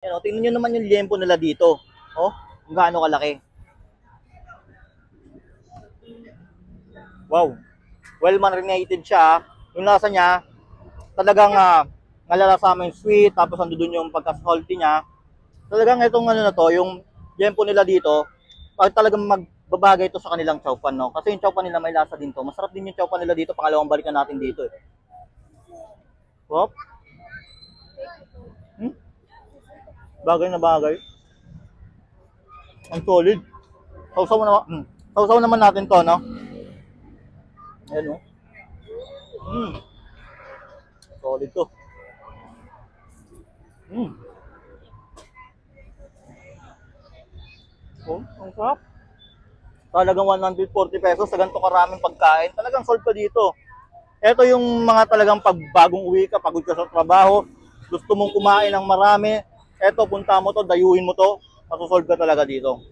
Yan, o, tingnan nyo naman yung liempo nila dito. Oh, kung gaano kalaki. Wow. Well marinated siya. Yung lasa niya, talagang nalalasa yung sweet, tapos ando dun yung pagka-salty niya. Talagang itong ano na to, yung liempo nila dito, pag talagang magbabagay ito sa kanilang chowpan, no? Kasi yung chowpan nila may lasa din to. Masarap din yung chowpan nila dito, pangalawang balikan natin dito eh. Wow. Hmm? Bagay na bagay. Ang solid. Sausaw naman, sausaw naman natin to, no? Ayan, no? Solid to. Hmm. Oh, ang sarap. Talagang 140 pesos sa ganito karaming pagkain. Talagang solve ka dito. Ito yung mga talagang pagbagong uwi ka, pagod ka sa trabaho, gusto mong kumain ng marami, eto punta mo to, dayuhin mo to, masusolve ka talaga dito.